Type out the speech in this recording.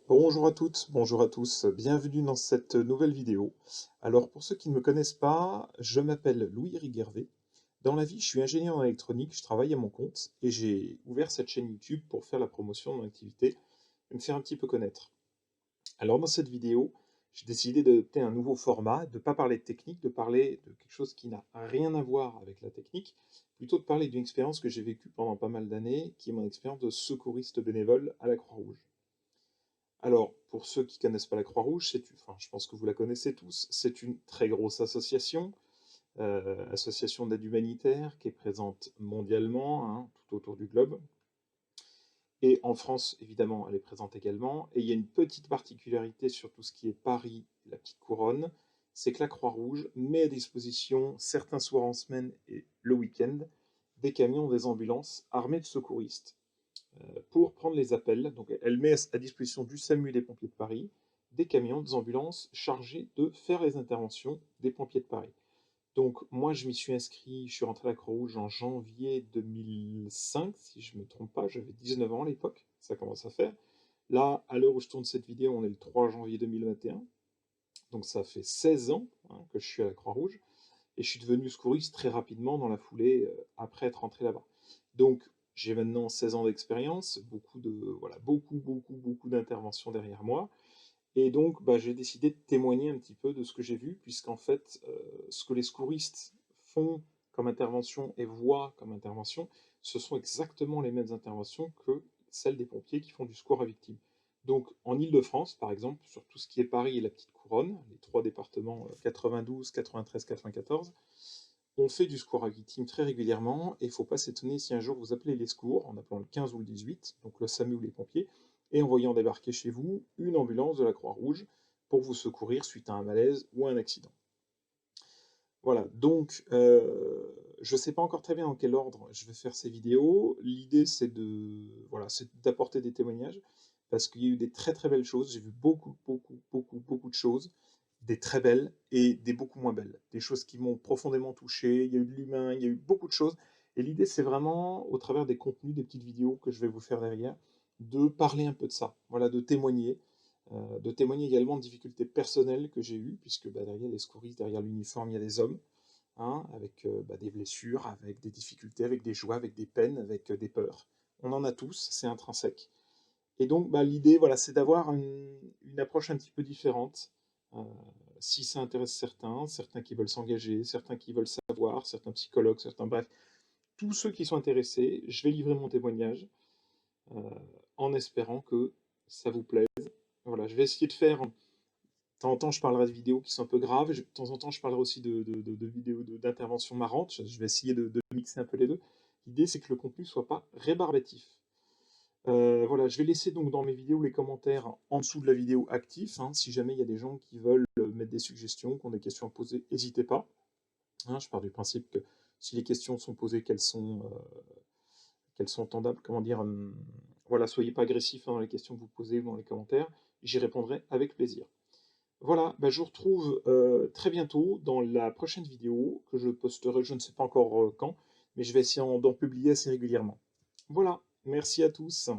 Bonjour à toutes, bonjour à tous, bienvenue dans cette nouvelle vidéo. Alors pour ceux qui ne me connaissent pas, je m'appelle Louis Riguervé. Dans la vie, je suis ingénieur en électronique, je travaille à mon compte et j'ai ouvert cette chaîne YouTube pour faire la promotion de mon activité et me faire un petit peu connaître. Alors dans cette vidéo, j'ai décidé d'adopter un nouveau format, de ne pas parler de technique, de parler de quelque chose qui n'a rien à voir avec la technique, plutôt de parler d'une expérience que j'ai vécue pendant pas mal d'années, qui est mon expérience de secouriste bénévole à la Croix-Rouge. Alors, pour ceux qui ne connaissent pas la Croix-Rouge, enfin, je pense que vous la connaissez tous, c'est une très grosse association, association d'aide humanitaire qui est présente mondialement, hein, tout autour du globe. Et en France, évidemment, elle est présente également. Et il y a une petite particularité sur tout ce qui est Paris, la petite couronne, c'est que la Croix-Rouge met à disposition certains soirs en semaine et le week-end des camions, des ambulances armés de secouristes pour prendre les appels. Donc, elle met à disposition du SAMU des pompiers de Paris des camions, des ambulances chargés de faire les interventions des pompiers de Paris. Donc, moi, je m'y suis inscrit, je suis rentré à la Croix-Rouge en janvier 2005, si je ne me trompe pas, j'avais 19 ans à l'époque, ça commence à faire. Là, à l'heure où je tourne cette vidéo, on est le 3 janvier 2021, donc ça fait 16 ans hein, que je suis à la Croix-Rouge, et je suis devenu secouriste très rapidement dans la foulée, après être rentré là-bas. Donc, j'ai maintenant 16 ans d'expérience, beaucoup d'interventions derrière moi. Et donc, bah, j'ai décidé de témoigner un petit peu de ce que j'ai vu, puisqu'en fait, ce que les secouristes font comme intervention et voient comme intervention, ce sont exactement les mêmes interventions que celles des pompiers qui font du secours à victimes. Donc, en Île-de-France, par exemple, sur tout ce qui est Paris et la Petite Couronne, les trois départements 92, 93, 94, on fait du secours à victimes très régulièrement, et il ne faut pas s'étonner si un jour vous appelez les secours, en appelant le 15 ou le 18, donc le SAMU ou les pompiers, et en voyant débarquer chez vous une ambulance de la Croix-Rouge pour vous secourir suite à un malaise ou à un accident. Voilà, donc je ne sais pas encore très bien dans quel ordre je vais faire ces vidéos. L'idée c'est d'apporter des témoignages, parce qu'il y a eu des très très belles choses. J'ai vu beaucoup de choses, des très belles et des beaucoup moins belles. Des choses qui m'ont profondément touché, il y a eu de l'humain, il y a eu beaucoup de choses. Et l'idée c'est vraiment, au travers des contenus, des petites vidéos que je vais vous faire derrière, de parler un peu de ça, voilà, de témoigner également de difficultés personnelles que j'ai eues, puisque bah, derrière les secouristes, derrière l'uniforme, il y a des hommes, hein, avec bah, des blessures, avec des difficultés, avec des joies, avec des peines, avec des peurs. On en a tous, c'est intrinsèque. Et donc bah, l'idée, voilà, c'est d'avoir une approche un petit peu différente. Euh, si ça intéresse certains, certains qui veulent s'engager, certains qui veulent savoir, certains psychologues, certains, bref, tous ceux qui sont intéressés, je vais livrer mon témoignage euh, en espérant que ça vous plaise. Voilà, je vais essayer de faire. De temps en temps, je parlerai de vidéos qui sont un peu graves. De temps en temps, je parlerai aussi de vidéos d'interventions marrantes. Je vais essayer de mixer un peu les deux. L'idée, c'est que le contenu soit pas rébarbatif. Voilà, je vais laisser donc dans mes vidéos les commentaires en dessous de la vidéo actifs, hein. Si jamais il y a des gens qui veulent mettre des suggestions, qui ont des questions à poser, n'hésitez pas. Hein, je pars du principe que si les questions sont posées, qu'elles sont entendables, comment dire, voilà, soyez pas agressifs hein, dans les questions que vous posez ou dans les commentaires. J'y répondrai avec plaisir. Voilà, bah, je vous retrouve très bientôt dans la prochaine vidéo que je posterai, je ne sais pas encore quand, mais je vais essayer d'en publier assez régulièrement. Voilà, merci à tous.